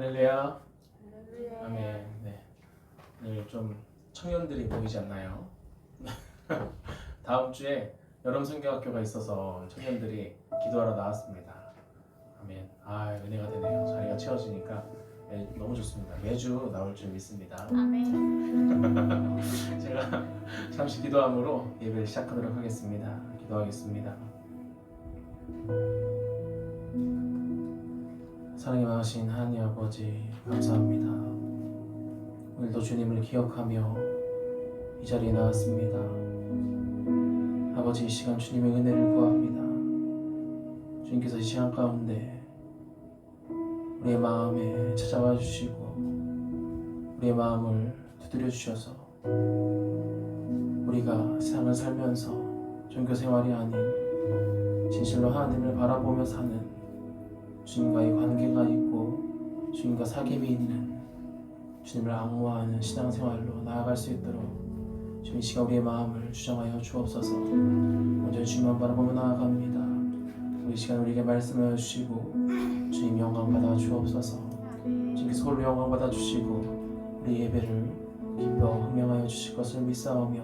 할렐루야. 아멘. 네. 오늘 좀 청년들이 보이지 않나요? 다음 주에 여름 성경학교가 있어서 청년들이 기도하러 나왔습니다. 아멘. 은혜가 되네요. 자리가 채워지니까 너무 좋습니다. 매주 나올 줄 믿습니다. 아멘. 제가 잠시 기도함으로 예배를 시작하도록 하겠습니다. 기도하겠습니다. 사랑이 많으신 하나님 아버지 감사합니다. 오늘도 주님을 기억하며 이 자리에 나왔습니다. 아버지, 이 시간 주님의 은혜를 구합니다. 주님께서 이 시간 가운데 우리의 마음에 찾아와 주시고 우리의 마음을 두드려 주셔서 우리가 세상을 살면서 종교 생활이 아닌 진실로 하나님을 바라보며 사는 주님과의 관계가 있고 주님과 사귐이 있는 주님을 앙모하는 신앙생활로 나아갈 수 있도록 주님 이 시간 우리의 마음을 주장하여 주옵소서. 먼저 주님만 바라보며 나아갑니다. 우리 시간 우리에게 말씀하여 주시고 주님 영광 받아 주옵소서. 주님께서 홀로 영광 받아 주시고 우리 예배를 기뻐 흥명하여 주실 것을 믿사오며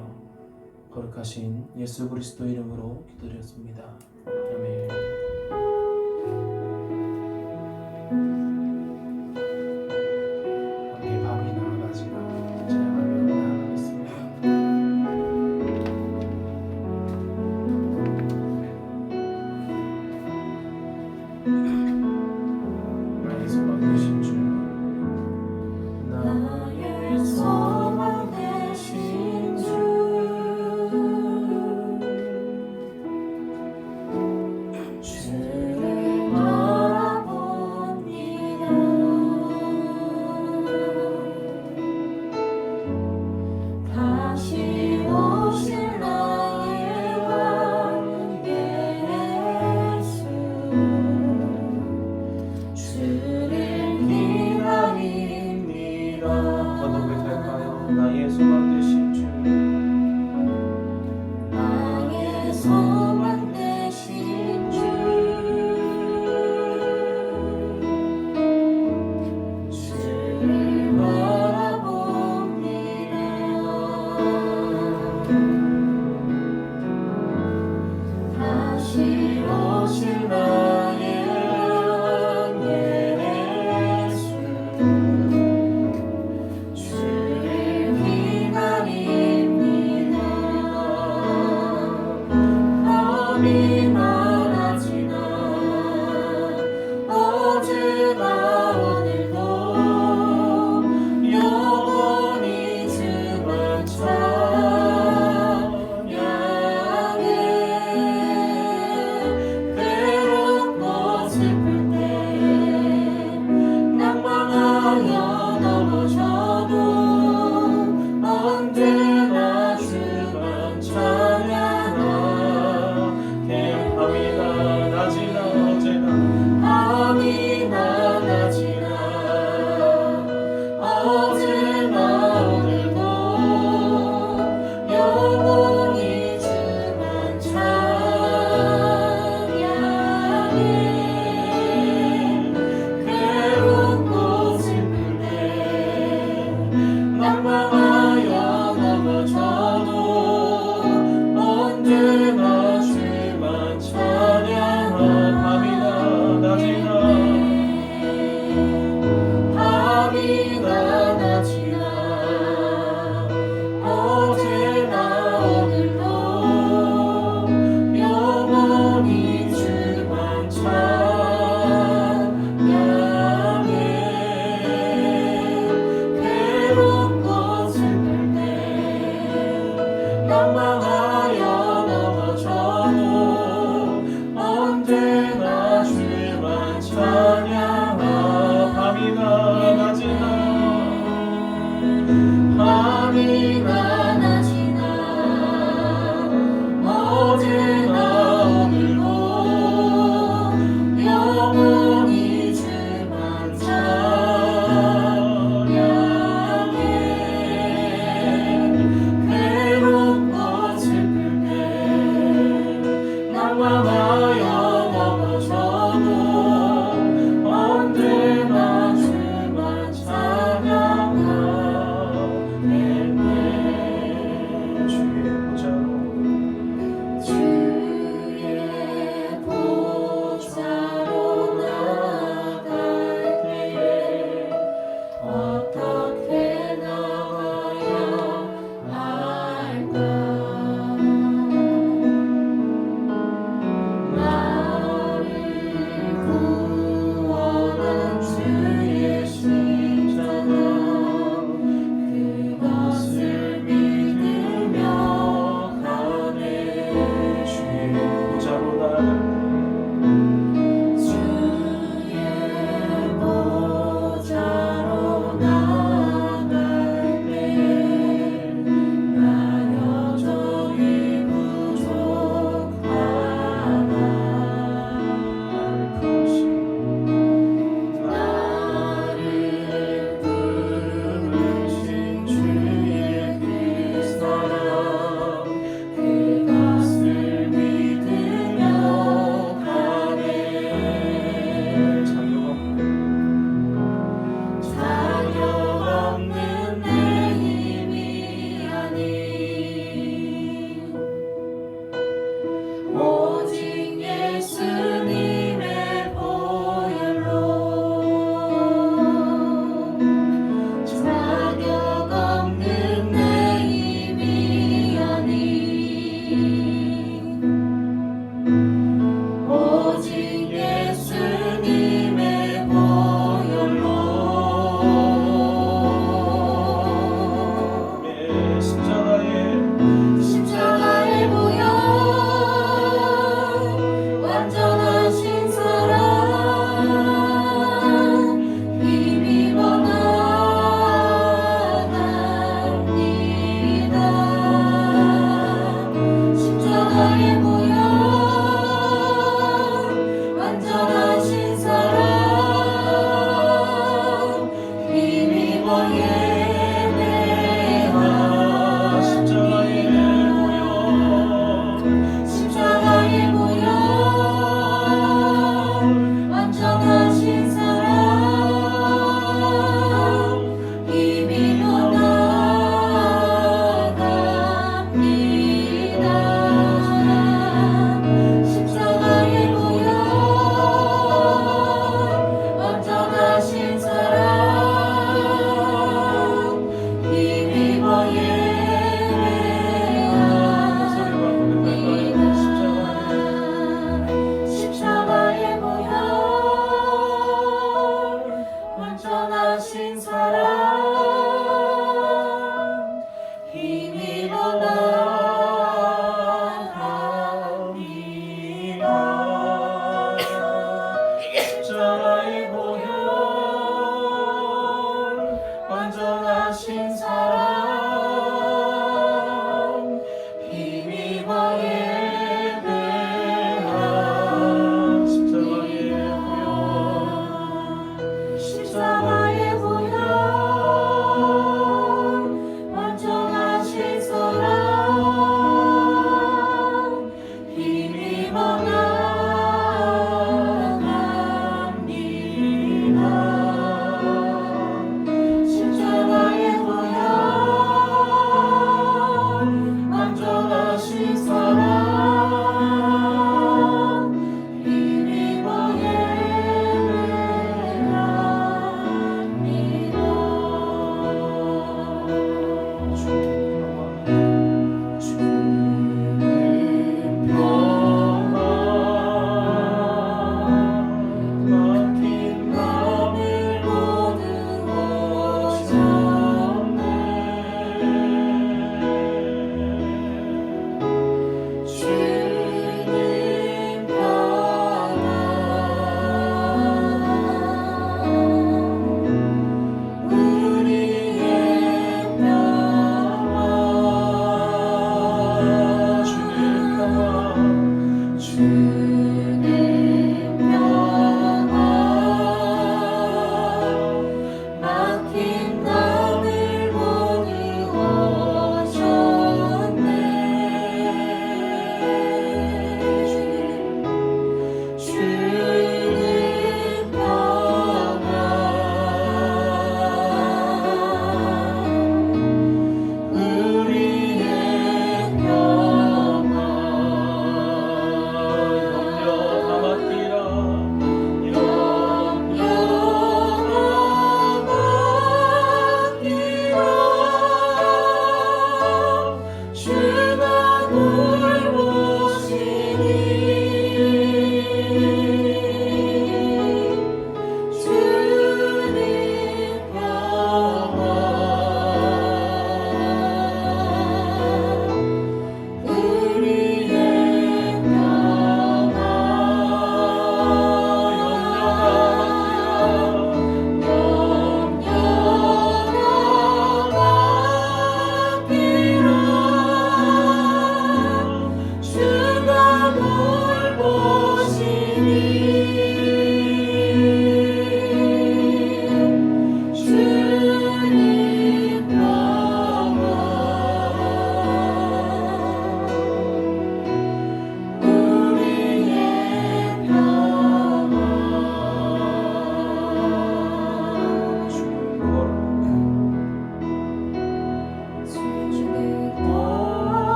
거룩하신 예수 그리스도 이름으로 기도드렸습니다. 아멘. 함께 밥이나 가지나 찬양하며 나아가겠습니다. 나의 소망 되신 주, 나의 소망 되신 주, 완전하신 사랑 힘입어 나갑니다. 십자가의 보혈 완전하신 사랑 힘입어 예배하. 십자가의 보혈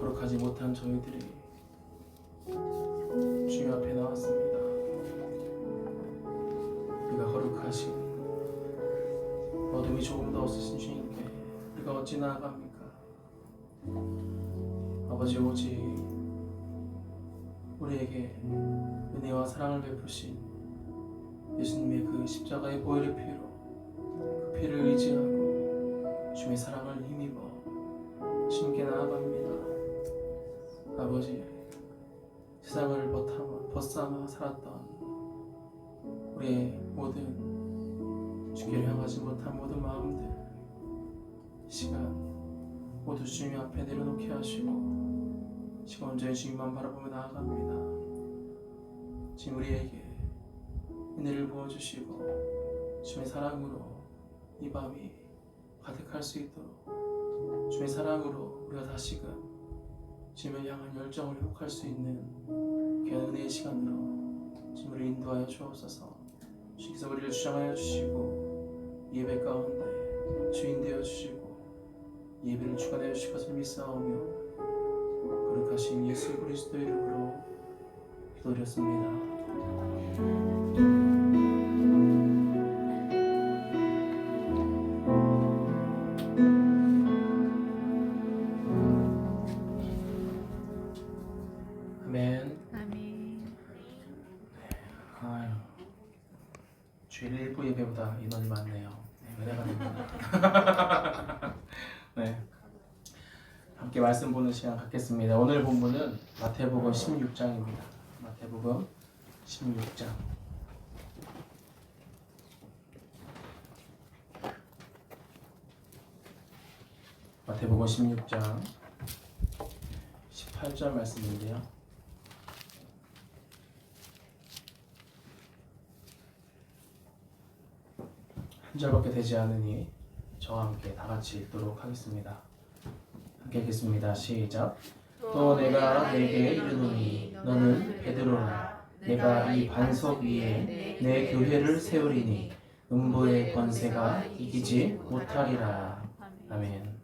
거룩하지 못한 저희들이 주님 앞에 나왔습니다. 우리가 거룩하신 어둠이 조금 더 없으신 주님께 우리가 어찌 나아갑니까? 아버지, 오직 우리에게 은혜와 사랑을 베푸신 예수님의 그 십자가의 보혈의 피로 그 피를 의지하고 주님의 사랑을 힘입어 주님께 나아갑니다. 아버지, 세상을 벗삼아 살았던 우리의 모든 주께를 향하지 못한 모든 마음들 이 시간 모두 주님 앞에 내려놓게 하시고 지금 온전히 주님만 바라보며 나아갑니다. 지금 우리에게 은혜를 부어주시고 주님의 사랑으로 이 밤이 가득할 수 있도록 주님의 사랑으로 우리가 다시금 주님을 향한 열정을 회복할 수 있는 귀한 은혜의 시간으로 주님을 인도하여 주옵소서. 주께서 우리를 주장하여 주시고 예배 가운데 주인 되어 주시고 예배를 주관하여 주실 것을 믿사오며 거룩하신 예수 그리스도 이름으로 기도드렸습니다. 아멘. 아멘. 아유, 주일 일부 예배보다 인원이 많네요. 네, 은혜가 됩니다. 네, 함께 말씀 보는 시간 갖겠습니다. 오늘 본문은 마태복음 16장입니다. 마태복음 16장. 마태복음 16장 18절 말씀인데요. 한 절밖에 되지 않으니 저와 함께 다 같이 읽도록 하겠습니다. 함께 읽겠습니다. 시작. 또 내가 내게 이르노니 너는 베드로라. 내가 이 반석 위에 내 교회를 세우리니 음부의 권세가 이기지 못하리라. 아멘.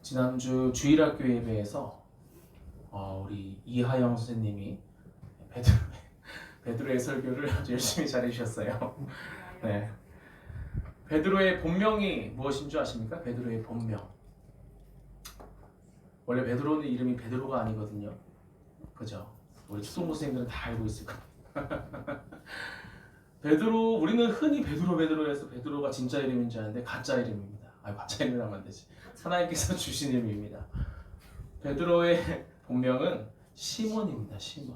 지난주 주일학교 예배에서 우리 이하영 선생님이 베드로의 설교를 아주 열심히 잘해주셨어요. 네. 베드로의 본명이 무엇인 줄 아십니까? 베드로의 본명. 원래 베드로는 이름이 베드로가 아니거든요. 그죠? 우리 수동부생들은 다 알고 있을 거예요. 베드로, 우리는 흔히 베드로해서 베드로가 진짜 이름인지 아는데 가짜 이름입니다. 가짜 이름이라면 안 되지. 하나님께서 주신 이름입니다. 베드로의 본명은 시몬입니다. 시몬.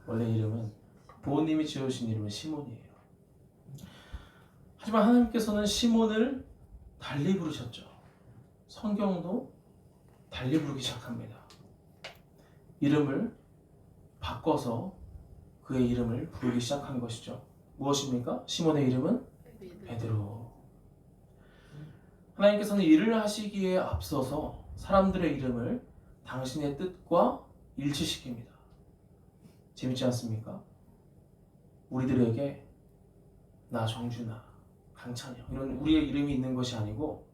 원래 이름은 부모님이 지어주신 이름은 시몬이에요. 하지만 하나님께서는 시몬을 달리 부르셨죠. 성경도 달리 부르기 시작합니다. 이름을 바꿔서 그의 이름을 부르기 시작한 것이죠. 무엇입니까? 시몬의 이름은 베드로. 하나님께서는 일을 하시기에 앞서서 사람들의 이름을 당신의 뜻과 일치시킵니다. 재밌지 않습니까? 우리들에게 나 정준아, 강찬영 이런 우리의 이름이 있는 것이 아니고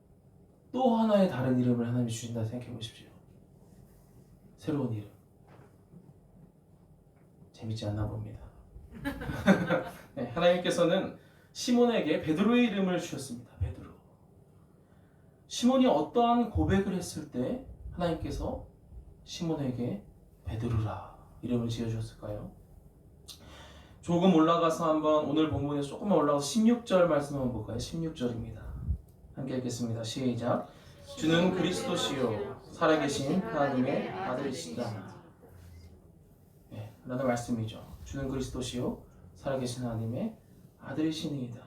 또 하나의 다른 이름을 하나님이 주신다 생각해 보십시오. 새로운 이름. 재밌지 않나 봅니다. 네, 하나님께서는 시몬에게 베드로의 이름을 주셨습니다. 베드로. 시몬이 어떠한 고백을 했을 때 하나님께서 시몬에게 베드로라 이름을 지어주셨을까요? 조금 올라가서 한번 오늘 본문에서 조금만 올라가서 16절 말씀 한번 볼까요? 16절입니다. 함께 읽겠습니다. 시작. 주는 그리스도시요 살아계신 하나님의 아들이시다. 네, 라는 말씀이죠. 주는 그리스도시요 살아계신 하나님의 아들이시니이다.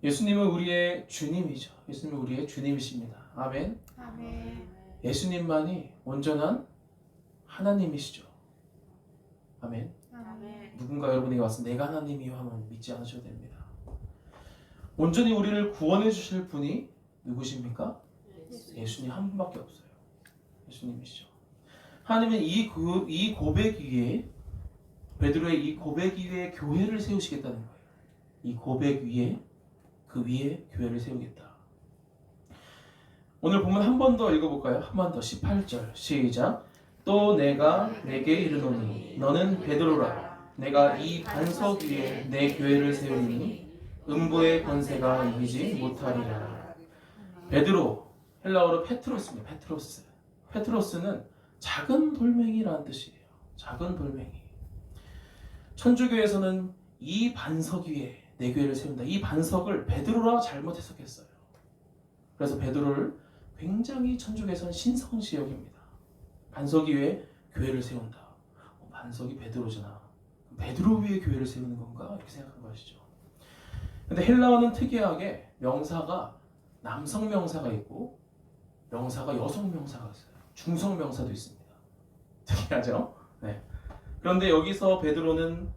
예수님은 우리의 주님이죠. 예수님은 우리의 주님이십니다. 아멘. 아멘. 예수님만이 온전한 하나님이시죠. 아멘. 아멘. 누군가 여러분에게 와서 내가 하나님이요 하면 믿지 않으셔도 됩니다. 온전히 우리를 구원해 주실 분이 누구십니까? 예수님 한 분밖에 없어요. 예수님이시죠. 하나님은 이 고백 위에 베드로의 이 고백 위에 교회를 세우시겠다는 거예요. 이 고백 위에 그 위에 교회를 세우겠다. 오늘 본문 한 번 더 읽어볼까요? 한 번 더 18절 시작. 또 내가 내게 이르노니 너는 베드로라. 내가 이 반석 위에 내 교회를 세우리니 음부의 권세가 이기지 못하리라. 베드로, 헬라어로 페트로스입니다. 페트로스. 페트로스는 작은 돌멩이라는 뜻이에요. 작은 돌멩이. 천주교에서는 이 반석 위에 내 교회를 세운다. 이 반석을 베드로라 잘못 해석했어요. 그래서 베드로를 굉장히 천주교에서는 신성시 여깁니다. 반석 위에 교회를 세운다. 반석이 베드로잖아. 베드로 위에 교회를 세우는 건가? 이렇게 생각한 것이죠. 근데 헬라어는 특이하게 명사가 남성 명사가 있고 명사가 여성 명사가 있어요. 중성 명사도 있습니다. 특이하죠? 네. 그런데 여기서 베드로는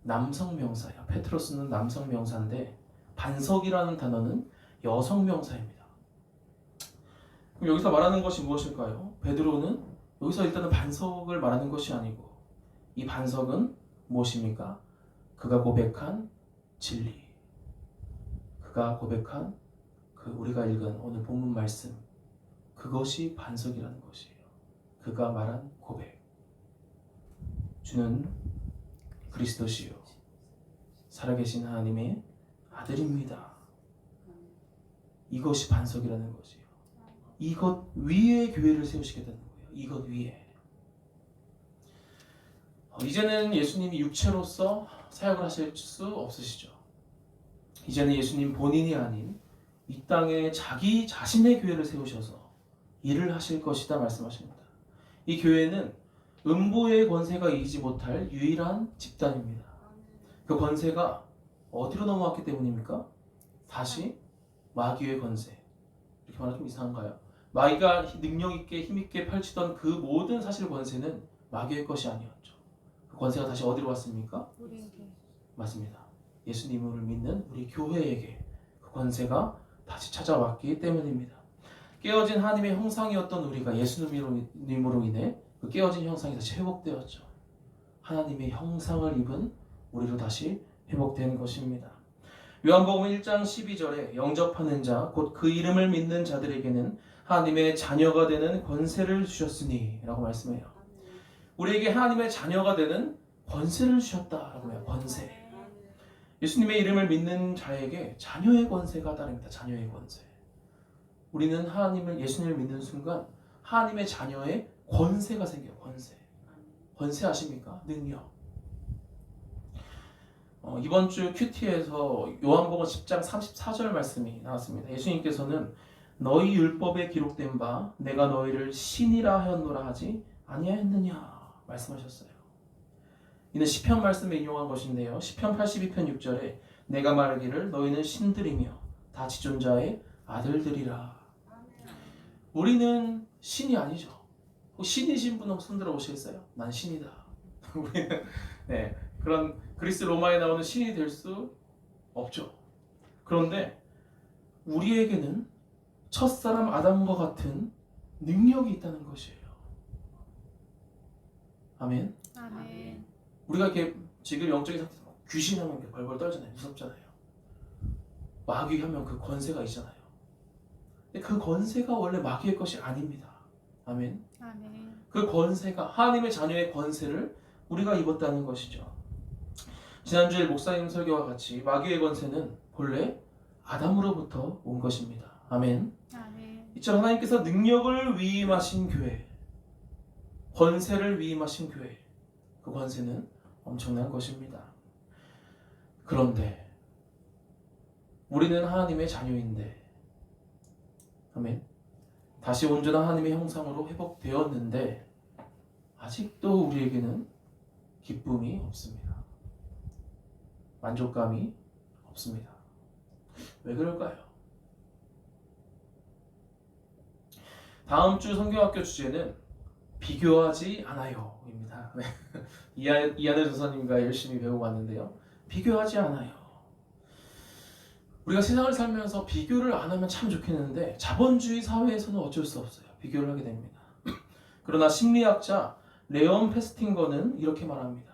남성 명사예요. 페트로스는 남성 명사인데 반석이라는 단어는 여성 명사입니다. 그럼 여기서 말하는 것이 무엇일까요? 베드로는 여기서 일단은 반석을 말하는 것이 아니고 이 반석은 무엇입니까? 그가 고백한 진리. 그가 고백한 그 우리가 읽은 오늘 본문 말씀. 그것이 반석이라는 것이에요. 그가 말한 고백. 주는 그리스도시요 살아계신 하나님의 아들입니다. 이것이 반석이라는 것이에요. 이것 위에 교회를 세우시게 되는 거예요. 이것 위에. 이제는 예수님이 육체로서 사역을 하실 수 없으시죠. 이제는 예수님 본인이 아닌 이 땅에 자기 자신의 교회를 세우셔서 일을 하실 것이다 말씀하십니다. 이 교회는 음부의 권세가 이기지 못할 유일한 집단입니다. 그 권세가 어디로 넘어왔기 때문입니까? 다시 마귀의 권세. 이렇게 말하면 좀 이상한가요? 마귀가 능력있게 힘있게 펼치던 그 모든 사실 권세는 마귀의 것이 아니었죠. 그 권세가 다시 어디로 왔습니까? 우리에게. 맞습니다. 예수님을 믿는 우리 교회에게 그 권세가 다시 찾아왔기 때문입니다. 깨어진 하나님의 형상이었던 우리가 예수님으로 인해 그 깨어진 형상이 다시 회복되었죠. 하나님의 형상을 입은 우리로 다시 회복된 것입니다. 요한복음 1장 12절에 영접하는 자 곧 그 이름을 믿는 자들에게는 하나님의 자녀가 되는 권세를 주셨으니 라고 말씀해요. 우리에게 하나님의 자녀가 되는 권세를 주셨다라고 해요. 권세. 예수님의 이름을 믿는 자에게 자녀의 권세가 따릅니다. 자녀의 권세. 우리는 예수님을 믿는 순간 하나님의 자녀의 권세가 생겨요. 권세. 권세 아십니까? 능력. 이번 주 큐티에서 요한복음 10장 34절 말씀이 나왔습니다. 예수님께서는 너희 율법에 기록된 바 내가 너희를 신이라 하였노라 하지 아니하였느냐 말씀하셨어요. 이는 시편 말씀에 인용한 것인데요. 시편 82편 6절에 내가 말하기를 너희는 신들이며 다 지존자의 아들들이라. 우리는 신이 아니죠. 신이신 분은 손 들어 보시겠어요? 난 신이다. 우리는 그런 그리스 로마에 나오는 신이 될 수 없죠. 그런데 우리에게는 첫사람 아담과 같은 능력이 있다는 것이에요. 아멘. 아멘. 우리가 이렇게 지금 영적인 상태에서 귀신 하면 이렇게 벌벌 떨잖아요. 무섭잖아요. 마귀 하면 그 권세가 있잖아요. 근데 그 권세가 원래 마귀의 것이 아닙니다. 아멘. 아멘. 그 권세가 하나님의 자녀의 권세를 우리가 입었다는 것이죠. 지난주에 목사님 설교와 같이 마귀의 권세는 본래 아담으로부터 온 것입니다. 아멘. 아멘. 이처럼 하나님께서 능력을 위임하신 교회, 권세를 위임하신 교회, 그 권세는 엄청난 것입니다. 그런데 우리는 하나님의 자녀인데, 아멘. 다시 온전한 하나님의 형상으로 회복되었는데 아직도 우리에게는 기쁨이 없습니다. 만족감이 없습니다. 왜 그럴까요? 다음 주 성경학교 주제는 비교하지 않아요입니다. 이하늘 전사님과 열심히 배우고 왔는데요. 비교하지 않아요. 우리가 세상을 살면서 비교를 안 하면 참 좋겠는데 자본주의 사회에서는 어쩔 수 없어요. 비교를 하게 됩니다. 그러나 심리학자 레온 페스팅거는 이렇게 말합니다.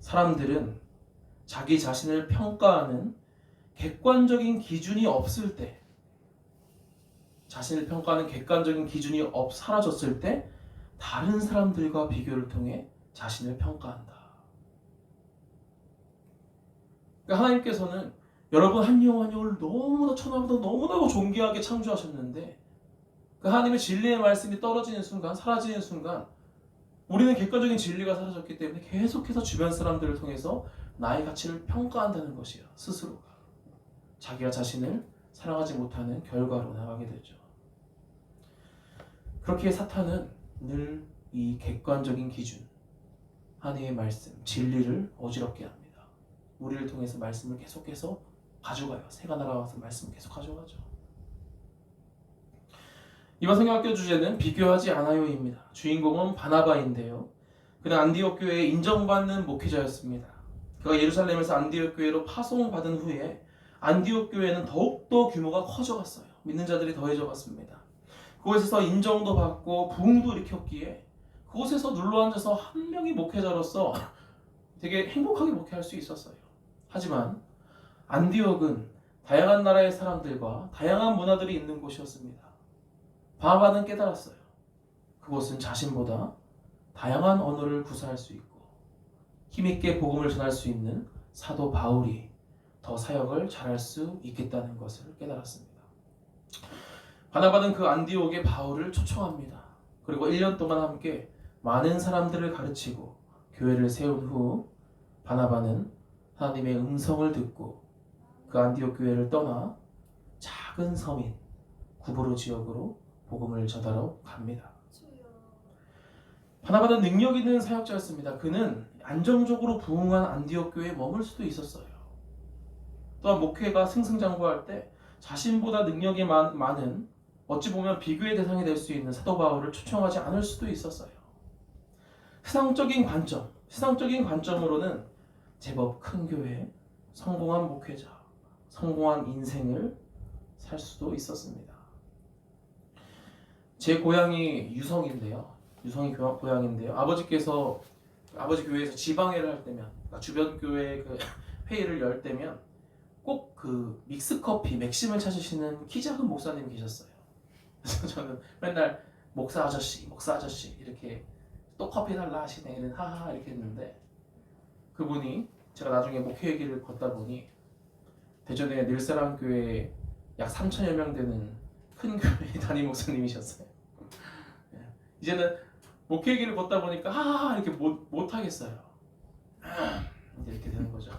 사람들은 자기 자신을 평가하는 객관적인 기준이 없을 때 자신을 평가하는 객관적인 기준이 사라졌을 때 다른 사람들과 비교를 통해 자신을 평가한다. 그러니까 하나님께서는 여러분 한 영 한 영을 너무나 천하보다 너무나도 존귀하게 창조하셨는데 그 하나님의 진리의 말씀이 떨어지는 순간, 사라지는 순간 우리는 객관적인 진리가 사라졌기 때문에 계속해서 주변 사람들을 통해서 나의 가치를 평가한다는 것이야. 스스로가. 자기가 자신을 사랑하지 못하는 결과로 나가게 되죠. 그렇게 사탄은 늘 이 객관적인 기준, 하나님의 말씀, 진리를 어지럽게 합니다. 우리를 통해서 말씀을 계속해서 가져가요. 새가 날아와서 말씀을 계속 가져가죠. 이번 성경학교 주제는 비교하지 않아요입니다. 주인공은 바나바인데요. 그는 안디옥 교회에 인정받는 목회자였습니다. 그가 예루살렘에서 안디옥 교회로 파송받은 후에 안디옥 교회는 더욱더 규모가 커져갔어요. 믿는 자들이 더해져갔습니다. 그곳에서 인정도 받고 부흥도 일으켰기에 그곳에서 눌러앉아서 한 명의 목회자로서 되게 행복하게 목회할 수 있었어요. 하지만 안디옥은 다양한 나라의 사람들과 다양한 문화들이 있는 곳이었습니다. 바나바는 깨달았어요. 그곳은 자신보다 다양한 언어를 구사할 수 있고 힘있게 복음을 전할 수 있는 사도 바울이 더 사역을 잘할 수 있겠다는 것을 깨달았습니다. 바나바는 그 안디옥에 바울을 초청합니다. 그리고 1년 동안 함께 많은 사람들을 가르치고 교회를 세운 후 바나바는 하나님의 음성을 듣고 그 안디옥 교회를 떠나 작은 섬인 구브로 지역으로 복음을 전하러 갑니다. 바나바는 능력 있는 사역자였습니다. 그는 안정적으로 부흥한 안디옥 교회에 머물 수도 있었어요. 또한 목회가 승승장구할 때 자신보다 능력이 많은 어찌 보면 비교의 대상이 될 수 있는 사도 바울을 초청하지 않을 수도 있었어요. 세상적인 관점으로는 제법 큰 교회, 성공한 목회자, 성공한 인생을 살 수도 있었습니다. 제 고향이 유성인데요. 아버지께서 아버지 교회에서 지방회를 할 때면, 그러니까 주변 교회 그 회의를 열 때면 꼭 그 믹스 커피 맥심을 찾으시는 키 작은 목사님이 계셨어요. 그래서 저는 맨날 목사 아저씨 이렇게 또 커피 달라 하시네 이런 하하 이렇게 했는데 그분이 제가 나중에 목회 얘기를 걷다 보니 대전에 늘사랑 교회에 약 3,000여 명 되는 큰 교회 담임 목사님이셨어요. 이제는 목회 얘기를 걷다 보니까 하하 이렇게 못 하겠어요. 이렇게 되는 거죠.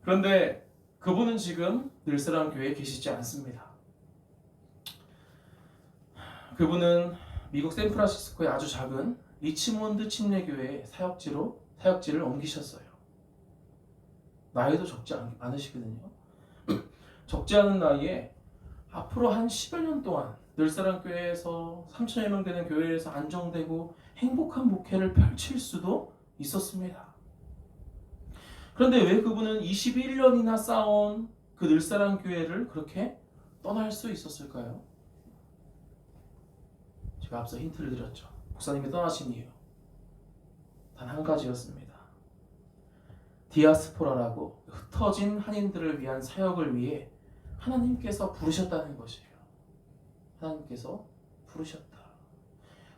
그런데 그분은 지금 늘사랑 교회에 계시지 않습니다. 그분은 미국 샌프란시스코의 아주 작은 리치몬드 침례교회의 사역지를 옮기셨어요. 나이도 적지 않으시거든요. 적지 않은 나이에 앞으로 한 10여 년 동안 늘사랑 교회에서 3,000여 명 되는 교회에서 안정되고 행복한 목회를 펼칠 수도 있었습니다. 그런데 왜 그분은 21년이나 쌓아온 그 늘사랑 교회를 그렇게 떠날 수 있었을까요? 제가 앞서 힌트를 드렸죠. 목사님이 떠나신 이유 단 한 가지였습니다. 디아스포라라고 흩어진 한인들을 위한 사역을 위해 하나님께서 부르셨다는 것이에요. 하나님께서 부르셨다.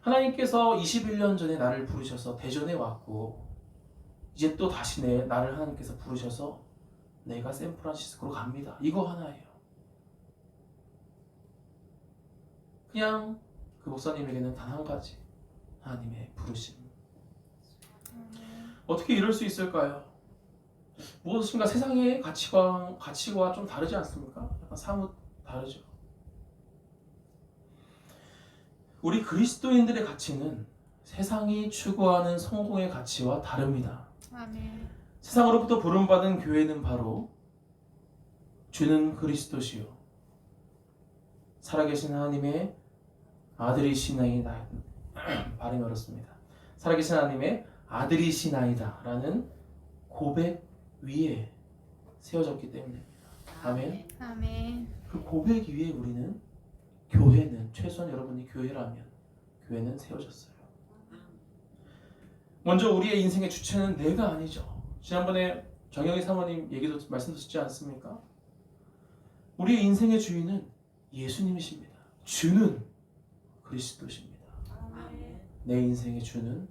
하나님께서 21년 전에 나를 부르셔서 대전에 왔고 이제 또 다시 나를 하나님께서 부르셔서 내가 샌프란시스코로 갑니다. 이거 하나예요. 그냥 그 목사님에게는 단 한 가지 하나님의 부르심. 어떻게 이럴 수 있을까요? 무엇인가 세상의 가치와 좀 다르지 않습니까? 약간 사뭇 다르죠. 우리 그리스도인들의 가치는 세상이 추구하는 성공의 가치와 다릅니다. 아멘. 세상으로부터 부름받은 교회는 바로 주는 그리스도시요 살아계신 하나님의 아들이시나이다. 발음이 어렵습니다. 살아계신 하나님의 아들이시나이다 라는 고백 위에 세워졌기 때문입니다. 아멘. 아멘. 그 고백 위에 우리는 교회는 최소한 여러분이 교회라면 교회는 세워졌어요. 먼저 우리의 인생의 주체는 내가 아니죠. 지난번에 정영희 사모님 얘기도 말씀드렸지 않습니까? 우리의 인생의 주인은 예수님이십니다. 주는 그리스도십니다. 아멘. 내 인생의 주는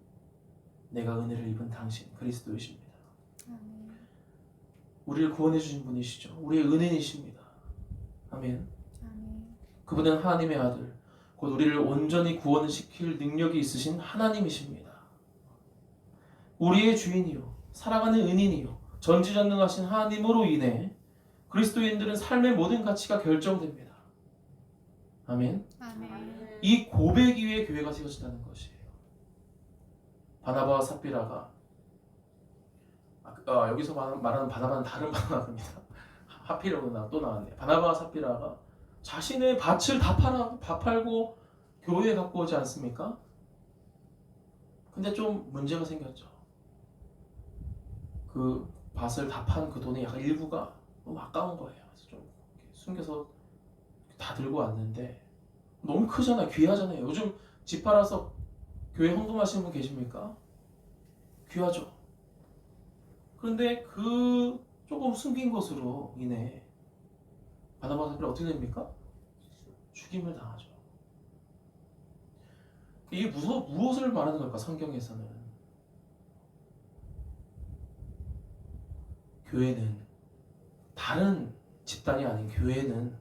내가 은혜를 입은 당신 그리스도이십니다. 아멘. 우리를 구원해 주신 분이시죠. 우리의 은인이십니다. 아멘. 아멘. 그분은 하나님의 아들, 곧 우리를 온전히 구원시킬 능력이 있으신 하나님이십니다. 우리의 주인이요, 사랑하는 은인이요, 전지전능하신 하나님으로 인해 그리스도인들은 삶의 모든 가치가 결정됩니다. 아멘. 아멘. 이 고백 위에 교회가 세워진다는 것이에요. 바나바와 삽비라가 여기서 말하는 바나바는 다른 바나바입니다. 하필이면 또 나왔네요. 바나바와 삽비라가 자신의 밭을 다 팔고 교회에 갖고 오지 않습니까? 근데 좀 문제가 생겼죠. 그 밭을 다 판 그 돈의 약간 일부가 너무 아까운 거예요. 그래서 좀 숨겨서 다 들고 왔는데 너무 크잖아요. 귀하잖아요. 요즘 집 팔아서 교회 헌금하시는 분 계십니까? 귀하죠. 그런데 그 조금 숨긴 것으로 인해 바나바와 삽비라 어떻게 됩니까? 죽임을 당하죠. 이게 무엇을 말하는 걸까? 성경에서는 교회는 다른 집단이 아닌 교회는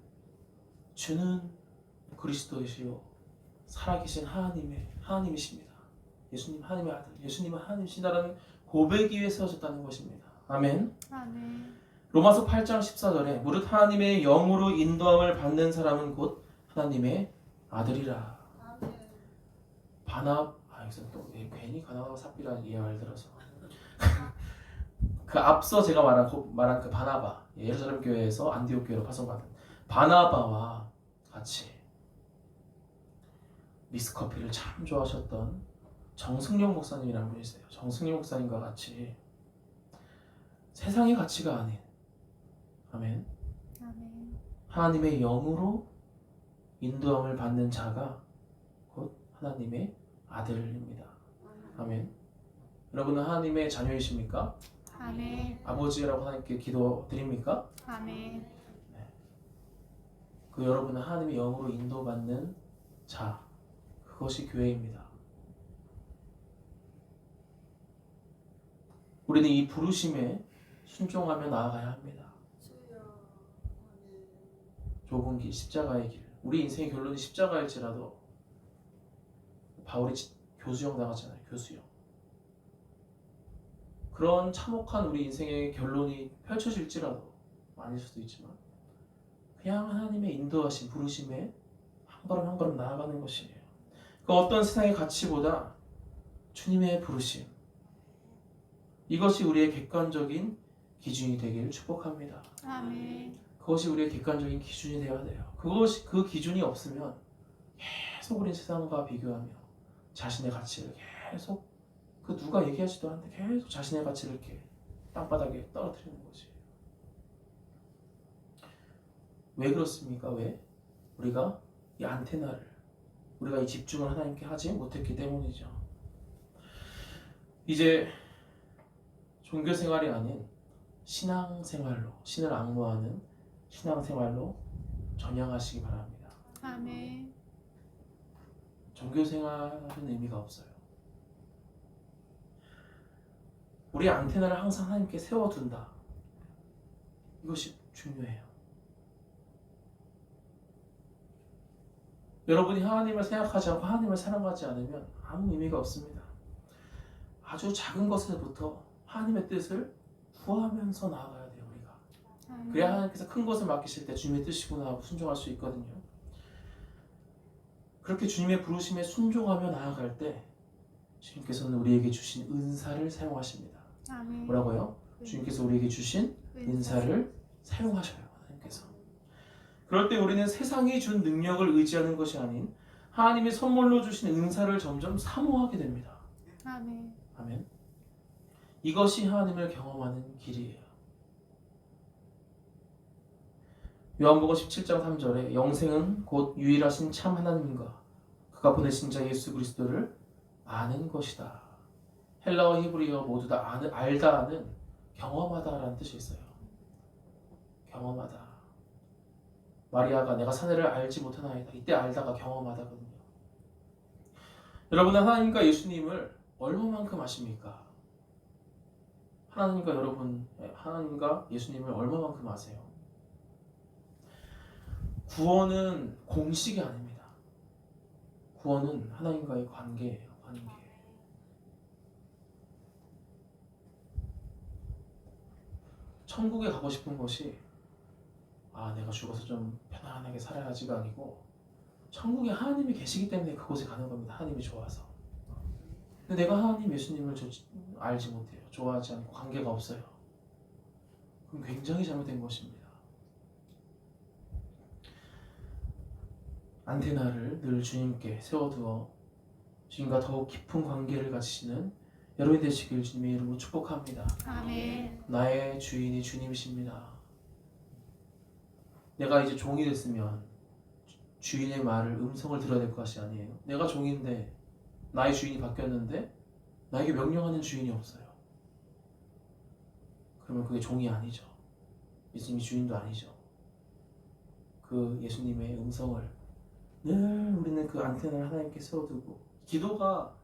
주는 그리스도이시요 살아계신 하나님이십니다. 예수님 하나님의 아들, 예수님은 하나님이시다라는 고백 위에 세워졌다는 것입니다. 아멘. 아멘. 로마서 8장 14절에 무릇 하나님의 영으로 인도함을 받는 사람은 곧 하나님의 아들이라. 여기서 또 괜히 바나바와 삽비라 이야기를 들어서 그 앞서 제가 말한 그 바나바, 예루살렘 교회에서 안디옥 교회로 파송받은 바나바와 같이 미스커피를 참 좋아하셨던 정승용 목사님이라는 분이 있어요. 정승용 목사님과 같이 세상의 가치가 아닌, 아멘, 아멘. 하나님의 영으로 인도함을 받는 자가 곧 하나님의 아들입니다. 아멘. 여러분은 하나님의 자녀이십니까? 아멘. 아버지라고 하나님께 기도드립니까? 아멘. 그 여러분은 하나님의 영으로 인도받는 자, 그것이 교회입니다. 우리는 이 부르심에 순종하며 나아가야 합니다. 좁은 길, 십자가의 길. 우리 인생의 결론이 십자가일지라도 바울이 교수형 당하잖아요. 교수형. 그런 참혹한 우리 인생의 결론이 펼쳐질지라도 아닐 수도 있지만 그냥 하나님의 인도하신 부르심에 한 걸음 한 걸음 나아가는 것이에요. 그 어떤 세상의 가치보다 주님의 부르심, 이것이 우리의 객관적인 기준이 되기를 축복합니다. 아멘. 그것이 우리의 객관적인 기준이 되어야 돼요. 그 기준이 없으면 계속 우리 세상과 비교하며 자신의 가치를 계속 그 누가 얘기하지도 않는데 계속 자신의 가치를 이렇게 땅바닥에 떨어뜨리는 거지. 왜 그렇습니까? 왜? 우리가 이 안테나를, 우리가 이 집중을 하나님께 하지 못했기 때문이죠. 이제 종교생활이 아닌 신앙생활로, 신을 앙모하는 신앙생활로 전향하시기 바랍니다. 아멘. 종교생활은 의미가 없어요. 우리 안테나를 항상 하나님께 세워둔다. 이것이 중요해요. 여러분이 하나님을 생각하지 않고 하나님을 사랑하지 않으면 아무 의미가 없습니다. 아주 작은 것에서부터 하나님의 뜻을 구하면서 나아가야 돼요. 우리가. 아멘. 그래야 하나님께서 큰 것을 맡기실 때 주님의 뜻이구나 하고 순종할 수 있거든요. 그렇게 주님의 부르심에 순종하며 나아갈 때 주님께서는 우리에게 주신 은사를 사용하십니다. 아멘. 뭐라고요? 주님께서 우리에게 주신 은사를 사용하셔요. 하나님께서. 그럴 때 우리는 세상이 준 능력을 의지하는 것이 아닌 하나님이 선물로 주신 은사를 점점 사모하게 됩니다. 아멘. 아멘. 이것이 하나님을 경험하는 길이에요. 요한복음 17장 3절에 영생은 곧 유일하신 참 하나님과 그가 보내신 자 예수 그리스도를 아는 것이다. 헬라어 히브리어 모두 다 알다 하는 경험하다라는 뜻이 있어요. 경험하다. 마리아가 내가 사내를 알지 못하나이다. 이때 알다가 경험하다거든요. 여러분은 하나님과 예수님을 얼마만큼 아십니까? 하나님과 예수님을 얼마만큼 아세요? 구원은 공식이 아닙니다. 구원은 하나님과의 관계예요. 관계. 천국에 가고 싶은 것이 내가 죽어서 좀 편안하게 살아야지가 아니고 천국에 하나님이 계시기 때문에 그곳에 가는 겁니다. 하나님이 좋아서. 근데 내가 하나님 예수님을 알지 못해요. 좋아하지 않고 관계가 없어요. 그럼 굉장히 잘못된 것입니다. 안테나를 늘 주님께 세워두어 주님과 더욱 깊은 관계를 가지시는 여러분이 되시길 주님의 이름으로 축복합니다. 아멘. 나의 주인이 주님이십니다. 내가 이제 종이 됐으면 주인의 말을 음성을 들어야 될 것이 아니에요. 내가 종인데 나의 주인이 바뀌었는데 나에게 명령하는 주인이 없어요. 그러면 그게 종이 아니죠. 예수님이 주인도 아니죠. 그 예수님의 음성을 늘 우리는 그 안테나를 하나님께 세워두고, 기도가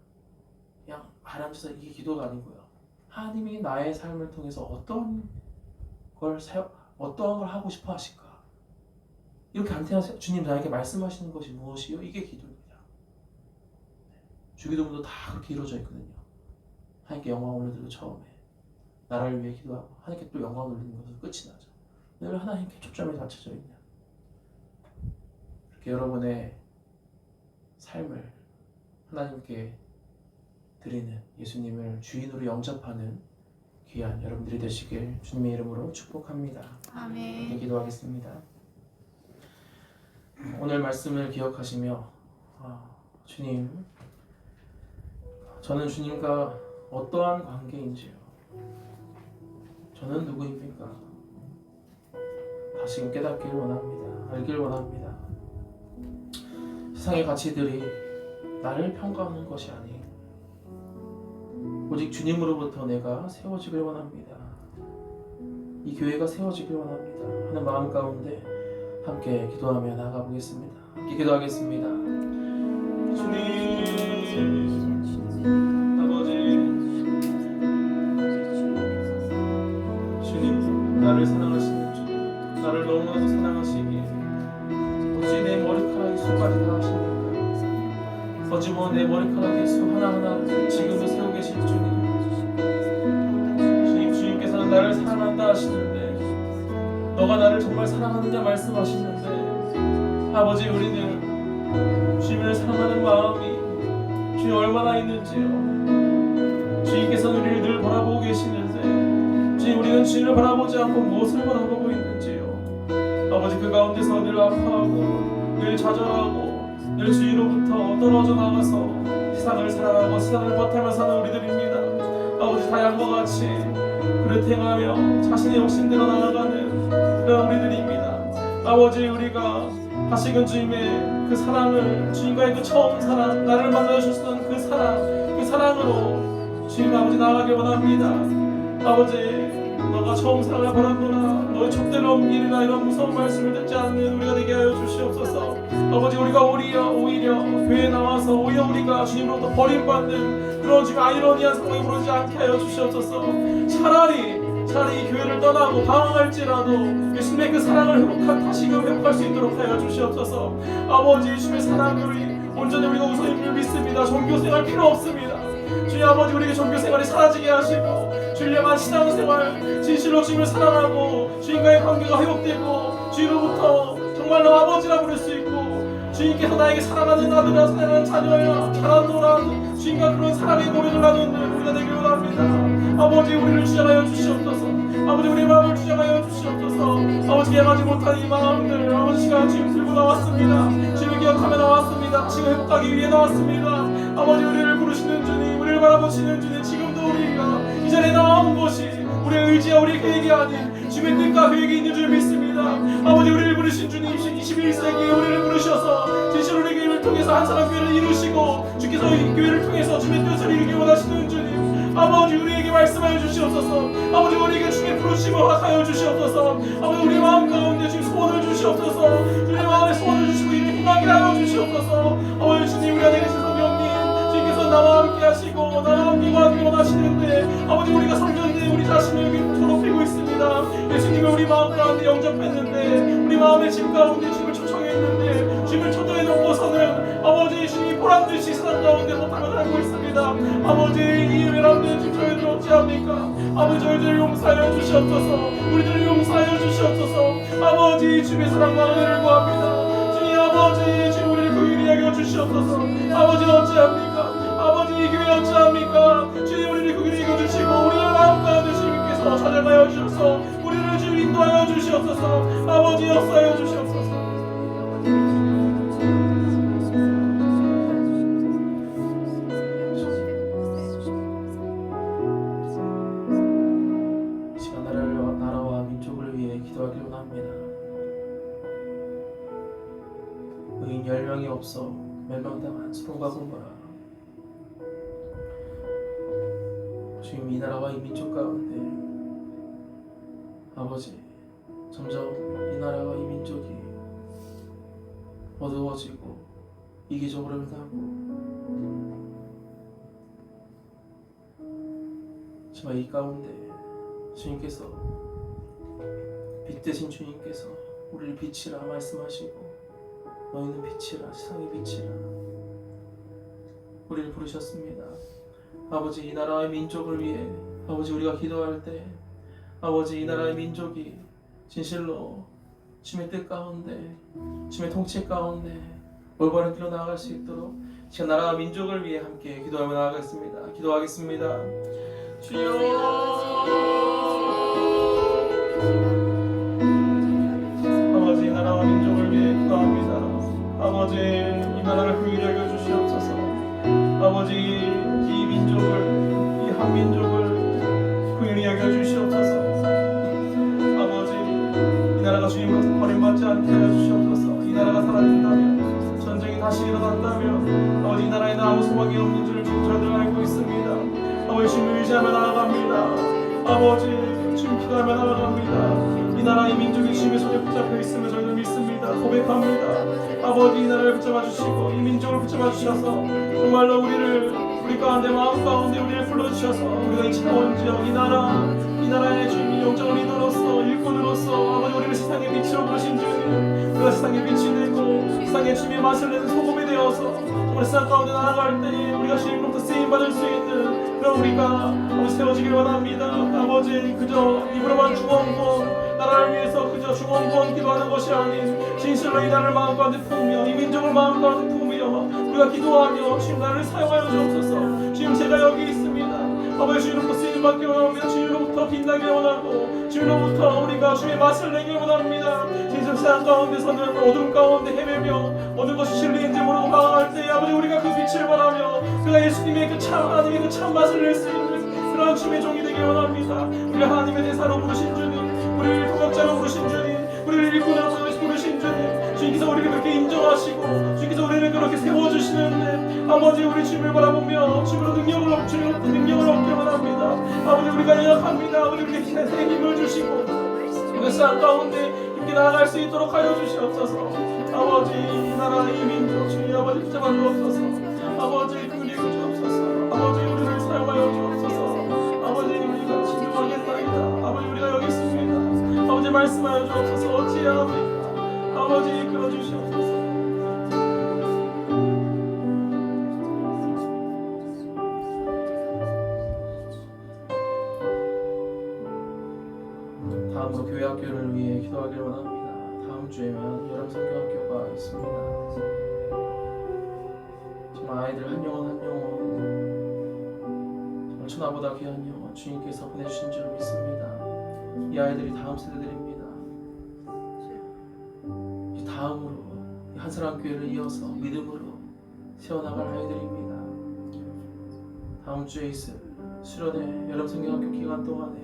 그냥 말 앉아서 이게 기도가 아니고요. 하나님이 나의 삶을 통해서 어떠한 걸 하고 싶어 하실까? 이렇게 안테나 주님 나에게 말씀하시는 것이 무엇이요? 이게 기도입니다. 주기도문도 다 그렇게 이루어져 있거든요. 하나님께 영광 올려드리고 처음에 나라를 위해 기도하고 하나님께 또 영광 올리는 것으로 끝이 나죠. 늘 하나님께 초점이 맞춰져 있는, 이렇게 여러분의 삶을 하나님께 드리는, 예수님을 주인으로 영접하는 귀한 여러분들이 되시길 주님의 이름으로 축복합니다. 아멘. 이렇게 기도하겠습니다. 오늘 말씀을 기억하시며 주님, 저는 주님과 어떠한 관계인지요, 저는 누구입니까? 다시금 깨닫길 원합니다. 알길 원합니다. 세상의 가치들이 나를 평가하는 것이 아니에요. 오직 주님으로부터 내가 세워지길 원합니다. 이 교회가 세워지길 원합니다 하는 마음 가운데 함께 기도하며 나아가보겠습니다. 함께 기도하겠습니다. 주님, 아버지, 주님, 나를 사랑하시는 주, 나를 너무나도 사랑하시기에 어찌 내 머리카락이 수까지 다 하십니까? 어찌 내 머리카락의 수 하나하나 지금도 세우고 계신 주님, 주님께서는 나를 사랑한다 하시는데, 너가 나를 정말 사랑하느냐 말씀하시는데, 아버지, 우리는 주님을 사랑하는 마음이 주님 얼마나 있는지요. 주님께서는 우리를 늘 바라보고 계시는데, 주님, 우리는 주님을 바라보지 않고 무엇을 바라보고 있는지요. 아버지, 그 가운데서 늘 아파하고 늘 좌절하고 늘 주위로부터 떨어져 나가서 세상을 사랑하고 세상을 버타며 사는 우리들입니다. 아버지, 다양과 같이 그릇 행하며 자신의 욕심대로 나아가는 그런 우리들입니다. 아버지, 우리가 다시금 주님의 그 사랑을, 주님과의 그 처음 사랑, 나를 만나주셨던 그 사랑으로 주님 아버지 나아가길 원합니다. 아버지, 너가 처음 사랑을 바란도나 너의 촛대로 옮기리라, 이런 무서운 말씀을 듣지 않는 우리가 되게 하여 주시옵소서. 아버지, 우리가 오히려 교회에 나와서 오히려 우리가 주님으로부터 버림받는 그런 지금 아이러니한 상황에 부르지 않게 하여 주시옵소서. 차라리 이 교회를 떠나고 방황할지라도 예수님의 그 사랑을 다시금 회복할 수 있도록 하여 주시옵소서. 아버지, 예수님의 사랑을 온전히 우리가 우선임을 믿습니다. 종교생활 필요 없습니다. 주님 아버지, 우리에게 종교생활이 사라지게 하시고 주님만 신앙생활 진실로 주님을 사랑하고 주님과의 관계가 회복되고 주님으로부터 정말로 아버지라 부를 수 있고, 주님께서 나에게 사랑하는 아들이라, 사랑하는 자녀야, 잘하노라, 주님과 그런 사랑의 고백을 나누는 우리가 되길 원합니다. 아버지, 우리를 주장하여 주시옵소서. 아버지, 우리의 마음을 주장하여 주시옵소서. 아버지, 깨하지 못한 이 마음들 아버지 시간 지금 들고 나왔습니다. 주님을 기억하며 나왔습니다. 지금 회복하기 위해 나왔습니다. 아버지, 우리를 부르시는 주님, 우리를 바라보시는 주님, 지금도 우리가 이 자리에 나온 것이 우리의 의지와 우리의 계획이 아닌 주님의 뜻과 계획이 있는 줄 믿습니다. 아버지, 우리를 부르신 주님, 21세기에 우리를 부르셔서 진실 우리 교회를 통해서 한 사람 교회를 이루시고 주께서 이 교회를 통해서 주님의 뜻을 이루기 원하시는 주님, 아버지 우리에게 말씀하여 주시옵소서. 아버지 우리에게 주님의 부르심을 허락하여 주시옵소서. 아버지 우리 마음 가운데 주님 소원을 주시옵소서. 주님 마음에 소원을 주시고 이미 희망이 하여 주시옵소서. 아버지 주님 우리 안에 계신 성령님 주님께서 나와 함께 하시고 나와 함께 하기 원하시는데 아버지 우리가 성전에 우리 자신을 여기 더럽히고 있습니다. 예수님을 우리 마음 가운데 영접했는데 우리 마음의 집 가운데 주님을 초청했는데 주님을 초청해 놓고서는 아버지 주님이 보란듯이 세상 가운데 못하고 살고 있습니다. 아버지 이 외람된 주님 저희들 어찌합니까? 아버지 저희들을 용서하여 주시옵소서. 우리들을 용서하여 주시옵소서. 아버지 주님의 사랑과 은혜를 구합니다. 주님 아버지 주님 우리를 긍휼히 여겨 주시옵소서. 아버지 어찌합니까? 아버지 이 교회 어찌합니까? 주님 우리를 긍휼히 여겨 주시고 우리의 마음 가운데 주님께서 찾아가여 주셔서 우리를 주님 인도하여 주시옵소서. 아버지 역사하여 주시옵소서. 시간 나라와 민족을 위해 기도하기를 원합니다. 의인 10명이 없어 멸망당한 소돔과 고모라. 주님 이 나라와 이 민족 가운데 아버지 점점 이 나라와 이 민족이 어두워지고 이기적으로 변하고 정말 이 가운데 주님께서 빛 대신 주님께서 우리를 빛이라 말씀하시고 너희는 빛이라 세상의 빛이라 우리를 부르셨습니다. 아버지 이 나라의 민족을 위해 아버지 우리가 기도할 때 아버지 이 나라의 민족이 진실로 주님의 뜻 가운데 주님의 통치 가운데 올바른 길로 나아갈 수 있도록 지금 나라와 민족을 위해 함께 기도하며 나아가겠습니다. 기도하겠습니다. 주여 아버지 이 나라와 민족을 위해 기도합니다. 아버지 이 나라를 긍휼히 여겨 주시옵소서. 아버지 이 민족을 이 한민족을 긍휼히 여겨 주시옵소서. 아버지 이 나라가 주님으로부터 버림받지 않게 하여 주시옵소서. 이 나라가 살아난다면 전쟁이 다시 일어난다면 아버지 이 나라에는 아무 소망이 없는 줄 저희들 알고 있습니다. 아버지 주님을 의지하며 나아갑니다. 아버지 주님 기도하며 나아갑니다. 이 나라 이 민족이 주님의 손에 붙잡혀 있음을 저희는 믿습니다. 고백합니다. 아버지 이 나라를 붙잡아 주시고 이 민족을 붙잡아 주셔서 정말로 우리 가운데 마음 가운데 우리를 불러주셔서 우리가 이 차원지역 이 나라의 주님 영적인 리더로서 일꾼으로서 아버지 우리를 세상의 빛으로 부르신 주님 우리가 세상의 빛이 되고 세상의 주님의 맛을 내는 소금이 되어서 우리 세상 가운데 나아갈 때 우리가 주님으로부터 쓰임받을 수 있는 그런 우리가 아버지 세워지길 원합니다. 아버지 그저 입으로만 중원부원 나라를 위해서 그저 중원부원 기도하는 것이 아닌 진실로 이 나라를 마음 가운데 품으며 이 민족을 마음 가운데 품으며 우리가 기도하며 주님 나를 사용하여 주옵소서. 주님 제가 여기 있습니다. 아버지 주님으로부터 쓰임받기 원합니다. 주님으로부터 빛나기 원하고 주님으로부터 우리가 주님의 맛을 내기 원합니다. 진실 세상 가운데서는 어둠 가운데 헤매며 어느 것이 진리인지 모르고 방황할 때 아버지 우리가 그 빛을 바라며 그가 예수님의 그 참 하나님의 그 참 맛을 낼 수 있는 그런 주님의 종이 되기 원합니다. 우리 하나님의 대사로 부르신 주님 우리를 도역자로 부르신 주님 우리를 일꾼으로 부르신 주님 주님께서 우리를 그렇게 인정하시고 주님께서 우리를 그렇게 세워주시는데 아버지 우리 주님을 바라보며 주님으로 능력을 얻기 원합니다. 아버지 우리가 연약합니다. 우리 우리에게 새 힘을 주시고 우리 삶 가운데 함께 나아갈 수 있도록 하여 주시옵소서. 아버지 이 나라 이 민족 주님 아버지 붙잡아 주옵소서. 아버지 긍휼히 주옵소서. 아버지 우리를 사용하여 주옵소서. 아버지 우리가 진정하겠나이다. 아버지 우리가 여기 있습니다. 아버지 말씀하여 주옵소서. 어찌해야 합니까? 아버지 이끌어 주시옵소서. 다음으로 교회 학교를 위해 기도하길 원합니다. 다음 주에는 여름 성경학교가 있습니다. 정말 아이들 한 영혼 한 영혼 정말 천하보다 귀한 영혼 주님께서 보내주신 줄 믿습니다. 이 아이들이 다음 세대들입니다. 이 다음으로 한 사람 교회를 이어서 믿음으로 세워나갈 아이들입니다. 다음 주에 있을 수련회 여름 성경학교 기간 동안에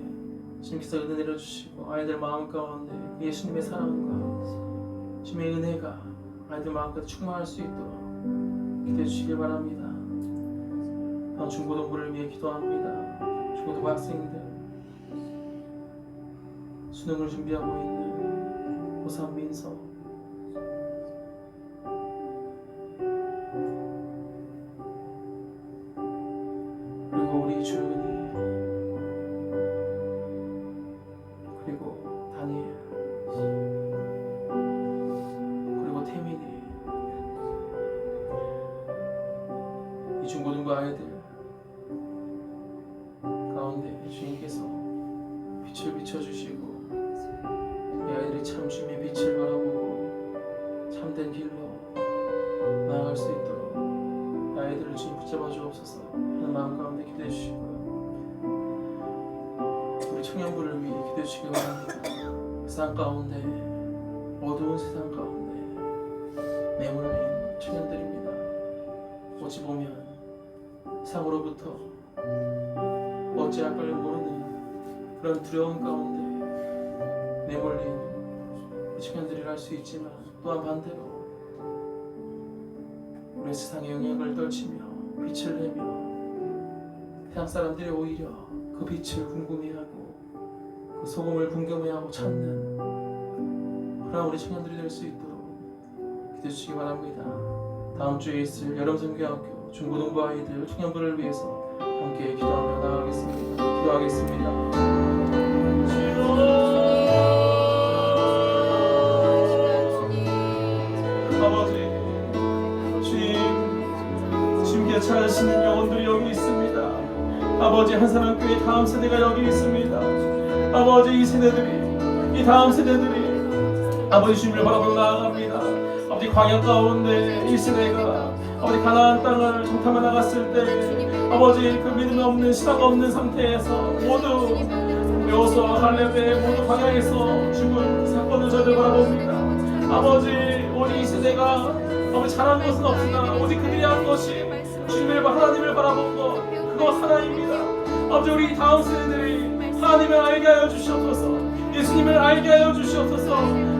주님께서 은혜 내려주시고 아이들 마음 가운데 예수님의 사랑과 주님의 은혜가 아이들 마음 가운데 충만할 수 있도록 기도해 주시길 바랍니다. 중고등부를 위해 기도합니다. 중고등부 학생들, 수능을 준비하고 있는 고3 민서, 그리고 우리 주은이, 그리고 다니엘, 그리고 태민이, 이 중고등부 아이들 가운데 주님께서 빛을 비춰주시고 이 아이들이 참 주님의 빛을 바라보고 참된 길로 나아갈 수 있도록 이 아이들을 주님 붙잡아 주옵소서 하는 마음 가운데 기도해 주시고요. 우리 청년부를 위해 기도해 주시기 바랍니다. 세상 가운데, 어두운 세상 가운데 매몰린 청년들입니다. 어찌 보면 세상으로부터 어찌할 걸 모르는 그런 두려움 가운데 내몰린 청년들이라 할 수 있지만, 또한 반대로 우리 세상의 영향을 떨치며 빛을 내며 세상 사람들이 오히려 그 빛을 궁금해하고 그 소금을 궁금해하고 찾는 그런 우리 청년들이 될 수 있도록 기도해 주시기 바랍니다. 다음 주에 있을 여름선교학교 중고등부 아이들 청년부를 위해서 함께 기도하며 나아가겠습니다. 기도하겠습니다. 아버지, 주님께 찾으시는 영혼들이 여기 있습니다. 아버지, 한사람교회 다음 세대가 여기 있습니다. 아버지, 이 세대들이, 이 다음 세대들이 아버지 주님을 바라보고 나아갑니다. 아버지, 광야 가운데 이 세대가 아버지 가나안 땅을 정탐해 나갔을 때 아버지 그 믿음 없는 신앙 없는 상태에서 모두 여호수아 갈렙의 모두 광야에서 죽은 사건을 저희들 바라봅니다. 아버지, 우리 이 세대가 아버지 잘한 것은 없으나 오직 그들이 한 것이 주님을 하나님을 바라본 것, 그거 하나입니다. 아버지, 우리 다음 세대들이 하나님을 알게 하여 주시옵소서. 예수님을 알게 하여 주시옵소서.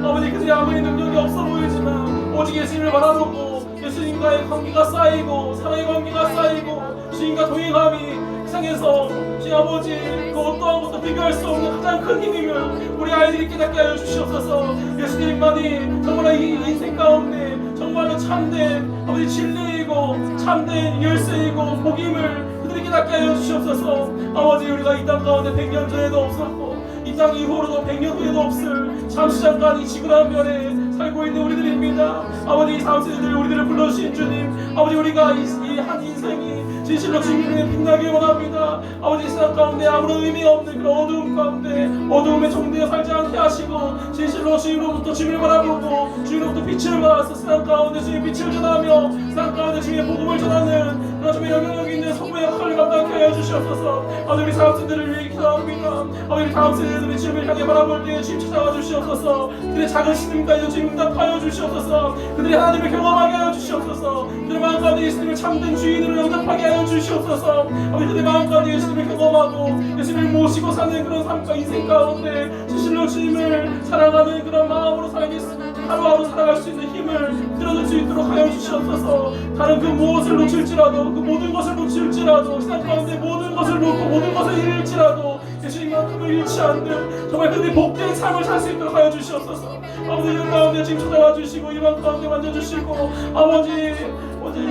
아버지, 그들이 아무리 능력이 없어 보이지만 오직 예수님을 바라보고 예수님과의 관계가 쌓이고 사랑의 관계가 쌓이고 주님과 동행함이 세상에서 주님 아버지 그 어떠한 것도 비교할 수 없는 가장 큰 힘임을 우리 아이들이 깨닫게 하여 주시옵소서. 예수님만이 정말 이 인생 가운데 정말로 참된 아버지 진리이고 참된 열쇠이고 복임을 그들이 깨닫게 하여 주시옵소서. 아버지, 우리가 이 땅 가운데 100년 전에도 없었고 이 땅 이후로도 100년 후에도 없을 잠시 잠깐 이 지구란 별에 살고 있는 우리들입니다. 아버지, 이 다음 세대들 우리들을 불러주신 주님, 아버지, 우리가 이 한 인생이 진실로 주님을 빛나길 원합니다. 아버지, 이 세상 가운데 아무런 의미 없는 그런 어두움 가운데 어두움에 정되어 살지 않게 하시고 진실로 주님으로부터 주님을 바라보고 주님으로부터 빛을 받아서 세상 가운데 주님의 빛을 전하며 세상 가운데 주님의 복음을 전하는 그런 주님의 영향력 있는 성부의 역할을 감당케 하여 주시옵소서. 아버지, 우리 다음 세대를 위해 기도합니다. 아버지, 우리 다음 세대들이 주님을 향해 바라볼 때에 주님 찾아와 주시옵소서. 그들의 작은 신임까지도 주님 응답하여 주시옵소서. 그들이 하나님을 경험하게 하여 주시옵소서. 그들의 마음 가운데 예수님을 참된 주인으로 영접하게 하여 주시옵소서. 아버지, 그들의 마음 가운데 예수님을 경험하고 예수님을 모시고 사는 그런 삶과 인생 가운데 진실로 주님을 사랑하는 그런 마음으로 살겠습니다. 하루하루 살아갈 수 있는 힘을 들어줄 수 있도록 하여 주시옵소서. 다른 그 무엇을 놓칠지라도 그 모든 것을 놓칠지라도 세상 가운데 모든 것을 놓고 모든 것을 잃을지라도 예수님만큼을 잃지 않는 정말 그들이 복된 삶을 살 수 있도록 하여 주시옵소서. 아버지, 이 가운데 지금 찾아와 주시고 이번 가운데 만져주시고 아버지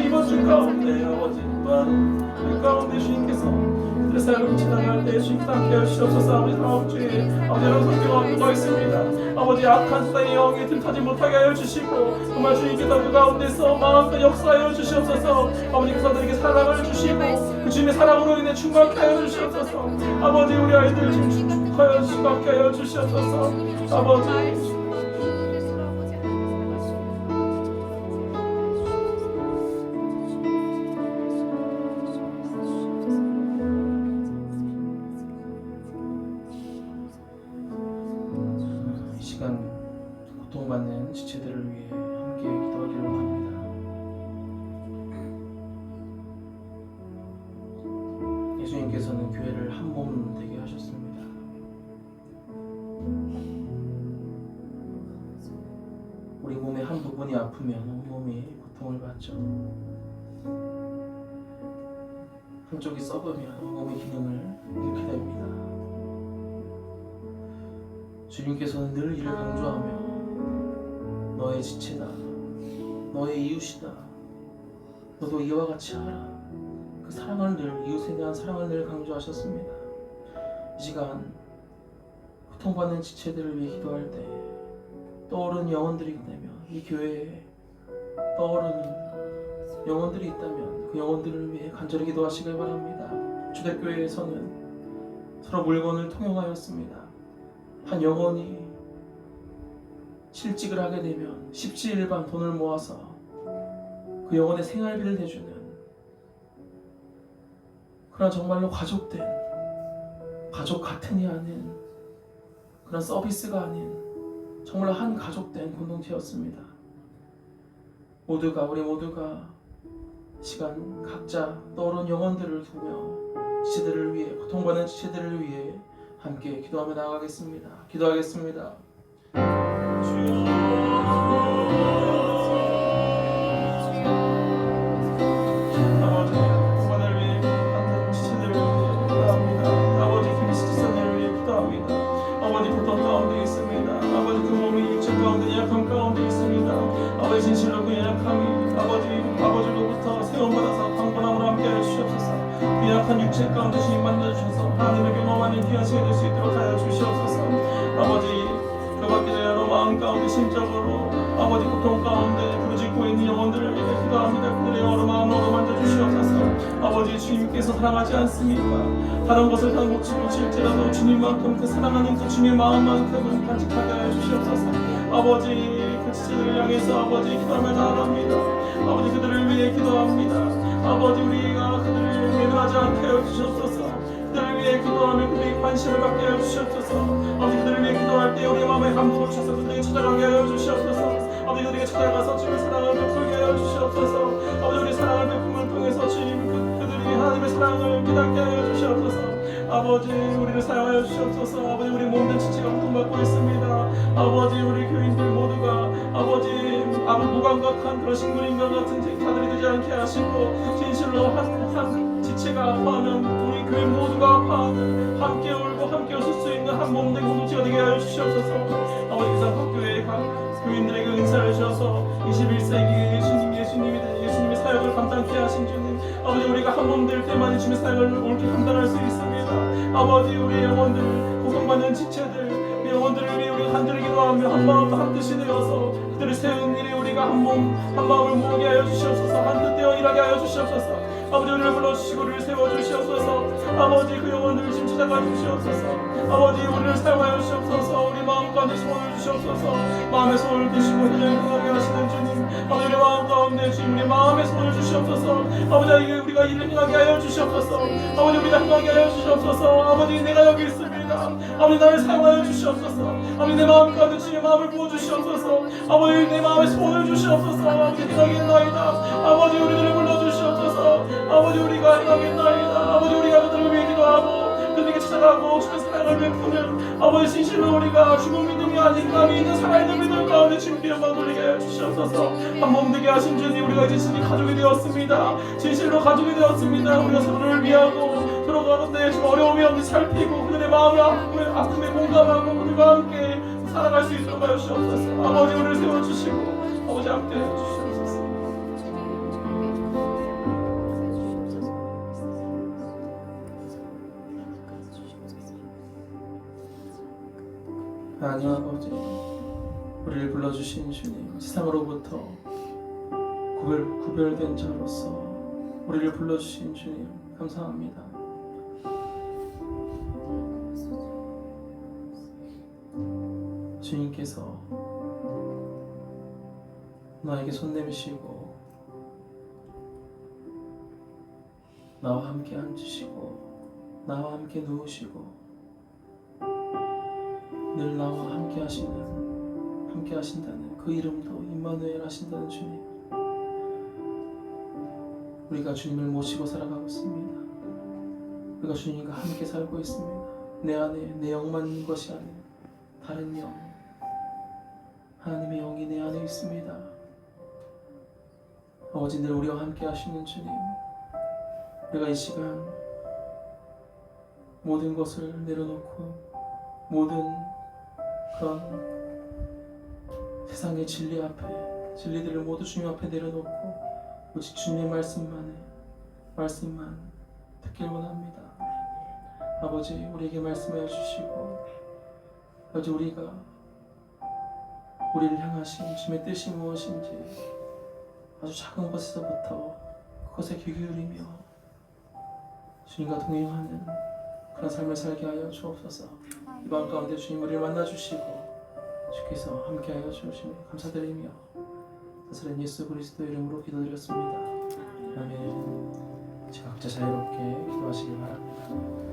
이번 주 가운데 아버지 또한 그 가운데 주님께서 그들의 삶을 지나갈 때 주님께서 함께 해주시옵소서. 아버지, 다음 주에 아버지 여러 선교가 누가 있습니다. 아버지, 악한 세상의 영에 틈타지 못하게 하여 주시고 정말 주님께서 그 가운데서 마음껏 역사하여 주시옵소서. 아버지, 그 사람들에게 사랑을 주시고 그 주님의 사랑으로 인해 충만케 하여 주시옵소서. 아버지, 우리 아이들 지금 축복하여 주시게 하여 주시옵소서. 아버지, 이 시간 고통받는 지체들을 위해 함께 기도하기를 원합니다. 예수님께서는 교회를 한 몸 되게 하셨습니다. 우리 몸의 한 부분이 아프면 온 몸이 고통을 받죠. 한쪽이 썩으면 몸의 기능을 잃게 됩니다. 주님께서는 늘 이를 강조하며 너의 지체다, 너의 이웃이다, 너도 이와 같이 하라. 그 사랑을 늘, 이웃에 대한 사랑을 늘 강조하셨습니다. 이 시간 고통받는 지체들을 위해 기도할 때 떠오르는 영혼들이 있다면, 이 교회에 떠오르는 영혼들이 있다면 그 영혼들을 위해 간절히 기도하시길 바랍니다. 초대교회에서는 서로 물건을 통용하였습니다. 한 영혼이 실직을 하게 되면 십시일반 돈을 모아서 그 영혼의 생활비를 대주는, 그러나 정말로 가족 같으니 하는 그런 서비스가 아닌 정말 한 가족된 공동체였습니다. 우리 모두가 시간 각자 떠오른 영혼들을 두며 지체들을 위해, 고통받는 지체들을 위해 함께 기도하며 나아가겠습니다. 기도하겠습니다. 아버지, 고통받는 위해 고통받는 지체들을 위해 기도합니다. 아버지, 김시지선을 위해 기도합니다. 아버지, 고통 가운데 있습니다. 아버지, 그 몸이 육체 가운데 약함 가운데 있습니다. 아버지, 진실로 그 약함이 아버지로부터 세움받아서 강건함으로 함께하여 주시옵소서. 그 약한 육체 가운데 주님 만나주셔서 하나님의 경험하는 귀한 시간 될 수 있도록 하여 주시옵소서. 아버지, 그 밖에 여러 마음 가운데 심적으로 아버지 고통 가운데 부르짖고 있는 영혼들을 위해 기도합니다. 그들의 여러 마음으로 만져주시옵소서. 아버지, 주님께서 사랑하지 않습니까? 다른 것을 다 놓치고 질지라도 주님만큼 그 사랑하는 그 주님의 마음만큼은 간직하게 하여 주시옵소서. 아버지, 그 지체들을 향해서 아버지 기도하며 나아갑니다. 아버지, 그들을 위해 기도합니다. 아버지, 우리가 그들을 외면하지 않게 하여 주시옵소서. 그들을 위해 기도하며 그들에게 관심을 갖게 하여 주시옵소서. 아버지, 그들을 위해 기도할 때 우리의 마음에 감동을 주셔서 그들에게 찾아가게 하여 주시옵소서. 아버지, 그들에게 찾아가서 주님의 사랑을 베풀게 하여 주시옵소서. 아버지, 우리 사랑을 베품을 통해서 주님 그들이 하나님의 사랑을 깨닫게 하여 주시옵소서. 아버지, 우리를 사용하여 주시옵소서. 아버지, 우리 몸된 지체가 고통받고 있습니다. 아버지, 우리 교인들 모두가 아버지 무감각한 그런 식물인과 같은 자들이 되지 않게 하시고, 진실로 한 지체가 아파하면 우리 교인 모두가 아파하는, 함께 울고 함께 웃을 수 있는 한 몸된 공동체가 되게 하여 주시옵소서. 아버지, 이상학교의 교인들에게 은사를 주셔서 21세기에 예수님의 사역을 감당케 하신 주님, 아버지, 우리가 한 몸 될 때만 주님의 사역을 옳게 감당할 수 있습니다. 아버지, 우리 영혼들, 고통받는 지체들, 우리 영혼들을 위해 우리가 간절히 기도하며 한 마음도 한 뜻이 되어서 그들을 세우는 일에 우리가 한 마음을 모으게 하여 주시옵소서. 한 뜻 되어 일하게 하여 주시옵소서. 아버지, 우리를 불러주시고 우리를 세워주시옵소서. 아버지, 그 영혼들을 지금 찾아가 주시옵소서. 아버지, 우리를 사용하여 주시옵소서. 우리 마음 가운데 소원을 주시옵소서. 마음의 소원을 드시고 현장에 행하게 하시는 주님, 아버지, 우리 마음 가운데 주님, 우리 마음의 소원을 주시옵소서. 아버지, 우리가 일을 행하게 하여 주시옵소서. 아버지, 우리가 행하게 하여 주시옵소서. 아버지, 내가 여기 있습니다. 아버지, 나를 사용하여 주시옵소서. 아버지, 내 마음 가운데 주님의 마음을 부어주시옵소서. 아버지, 내 마음의 소원을 주시옵소서. 아버지, 행하겠나이다. 아버지, 우리들을 불러주시옵소서. 아버지, 우리가 행하겠나이다. 아버지, 우리가 그들을 위해 기도하고 그들에게 찾아가고 주의 사랑을 베푸는 아버지, 진실로 우리가 죽은 믿음이 아닌 감이 있는 살아있는 믿음 가운데 주님께 영광 돌리게 하여 주시옵소서. 한 몸 되게 하신 주님, 우리가 이제 진실히 가족이 되었습니다. 진실로 가족이 되었습니다. 우리가 서로를 위하고 서로 가운데 좀 어려움이 없는지 살피고 그들의 마음을 아픔에 공감하고 그들과 함께 살아갈 수 있도록 하여 주시옵소서. 아버지, 우리를 세워주시고 아버지 함께 해주시옵소서. 하나님 아버지, 우리를 불러주신 주님, 세상으로부터 구별된 자로서 우리를 불러주신 주님, 감사합니다. 주님께서 나에게 손 내미시고 나와 함께 앉으시고 나와 함께 누우시고 늘 나와 함께 하신다는 그 이름도 임마누엘 하신다는 주님, 우리가 주님을 모시고 살아가고 있습니다. 우리가 주님과 함께 살고 있습니다. 내 안에 내 영만 있는 것이 아닌 다른 영, 하나님의 영이 내 안에 있습니다. 아버지, 늘 우리와 함께 하시는 주님, 우리가 이 시간 모든 것을 내려놓고 모든 그런 세상의 진리 앞에 진리들을 모두 주님 앞에 내려놓고 오직 주님의 말씀만 듣길 원합니다. 아버지, 우리에게 말씀하여 주시고 아버지, 우리가 우리를 향하신 주님의 뜻이 무엇인지 아주 작은 것에서부터 그것에 귀 기울이며 주님과 동행하는 그런 삶을 살게 하여 주옵소서. 이번 가운데 주님 우리를 만나주시고 주께서 함께하여 주시니 감사드리며 사슬은 예수 그리스도 이름으로 기도드렸습니다. 아멘. 각자 자유롭게 기도하시기 바랍니다.